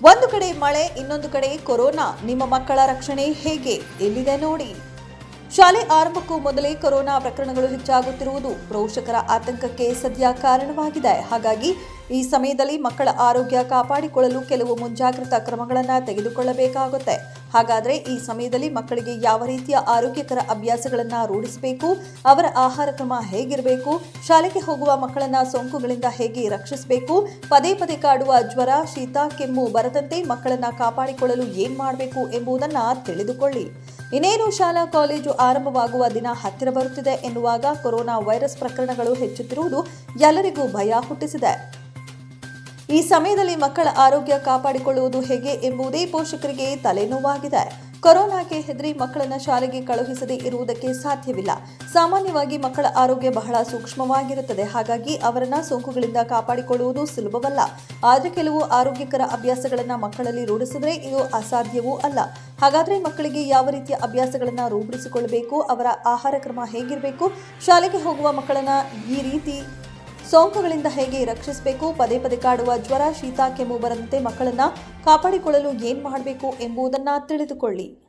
ಒಂದು ಕಡೆ ಮಳೆ, ಇನ್ನೊಂದು ಕಡೆ ಕೊರೋನಾ. ನಿಮ್ಮ ಮಕ್ಕಳ ರಕ್ಷಣೆ ಹೇಗೆ? ಎಲ್ಲಿದೆ ನೋಡಿ. ಶಾಲೆ ಆರಂಭಕ್ಕೂ ಮೊದಲೇ ಕೊರೋನಾ ಪ್ರಕರಣಗಳು ಹೆಚ್ಚಾಗುತ್ತಿರುವುದು ಪೋಷಕರ ಆತಂಕಕ್ಕೆ ಸದ್ಯ ಕಾರಣವಾಗಿದೆ. ಹಾಗಾಗಿ ಈ ಸಮಯದಲ್ಲಿ ಮಕ್ಕಳ ಆರೋಗ್ಯ ಕಾಪಾಡಿಕೊಳ್ಳಲು ಕೆಲವು ಮುಂಜಾಗ್ರತಾ ಕ್ರಮಗಳನ್ನು ತೆಗೆದುಕೊಳ್ಳಬೇಕಾಗುತ್ತೆ. ಹಾಗಾದರೆ ಈ ಸಮಯದಲ್ಲಿ ಮಕ್ಕಳಿಗೆ ಯಾವ ರೀತಿಯ ಆರೋಗ್ಯಕರ ಅಭ್ಯಾಸಗಳನ್ನು ರೂಢಿಸಬೇಕು, ಅವರ ಆಹಾರ ಕ್ರಮ ಹೇಗಿರಬೇಕು, ಶಾಲೆಗೆ ಹೋಗುವ ಮಕ್ಕಳನ್ನ ಸೋಂಕುಗಳಿಂದ ಹೇಗೆ ರಕ್ಷಿಸಬೇಕು, ಪದೇ ಪದೇ ಕಾಡುವ ಜ್ವರ, ಶೀತ, ಕೆಮ್ಮು ಬರದಂತೆ ಮಕ್ಕಳನ್ನ ಕಾಪಾಡಿಕೊಳ್ಳಲು ಏನ್ ಮಾಡಬೇಕು ಎಂಬುದನ್ನು ತಿಳಿದುಕೊಳ್ಳಿ. ಇನ್ನೇನು ಶಾಲಾ ಕಾಲೇಜು ಆರಂಭವಾಗುವ ದಿನ ಹತ್ತಿರ ಬರುತ್ತಿದೆ ಎನ್ನುವಾಗ ಕೊರೋನಾ ವೈರಸ್ ಪ್ರಕರಣಗಳು ಹೆಚ್ಚುತ್ತಿರುವುದು ಎಲ್ಲರಿಗೂ ಭಯ ಹುಟ್ಟಿಸಿದೆ. ಈ ಸಮಯದಲ್ಲಿ ಮಕ್ಕಳ ಆರೋಗ್ಯ ಕಾಪಾಡಿಕೊಳ್ಳುವುದು ಹೇಗೆ ಎಂಬುದೇ ಪೋಷಕರಿಗೆ ತಲೆನೋವಾಗಿದೆ. ಕೊರೋನಾಗೆ ಹೆದರಿ ಮಕ್ಕಳನ್ನ ಶಾಲೆಗೆ ಕಳುಹಿಸದೇ ಇರುವುದಕ್ಕೆ ಸಾಧ್ಯವಿಲ್ಲ. ಸಾಮಾನ್ಯವಾಗಿ ಮಕ್ಕಳ ಆರೋಗ್ಯ ಬಹಳ ಸೂಕ್ಷ್ಮವಾಗಿರುತ್ತದೆ. ಹಾಗಾಗಿ ಅವರನ್ನ ಸೋಂಕುಗಳಿಂದ ಕಾಪಾಡಿಕೊಳ್ಳುವುದು ಸುಲಭವಲ್ಲ. ಆದರೆ ಕೆಲವು ಆರೋಗ್ಯಕರ ಅಭ್ಯಾಸಗಳನ್ನ ಮಕ್ಕಳಲ್ಲಿ ರೂಢಿಸಿದ್ರೆ ಇದು ಅಸಾಧ್ಯವೂ ಅಲ್ಲ. ಹಾಗಾದ್ರೆ ಮಕ್ಕಳಿಗೆ ಯಾವ ರೀತಿಯ ಅಭ್ಯಾಸಗಳನ್ನ ರೂಢಿಸಿಕೊಳ್ಳಬೇಕು, ಅವರ ಆಹಾರ ಕ್ರಮ ಹೇಗಿರಬೇಕು, ಶಾಲೆಗೆ ಹೋಗುವ ಮಕ್ಕಳನ್ನ ಈ ರೀತಿ ಸೋಂಕುಗಳಿಂದ ಹೇಗೆ ರಕ್ಷಿಸಬೇಕು, ಪದೇ ಪದೇ ಕಾಡುವ ಜ್ವರ, ಶೀತ, ಕೆಮ್ಮು ಬರದಂತೆ ಮಕ್ಕಳನ್ನ ಕಾಪಾಡಿಕೊಳ್ಳಲು ಏನ್ ಮಾಡಬೇಕು ಎಂಬುದನ್ನು ತಿಳಿದುಕೊಳ್ಳಿ.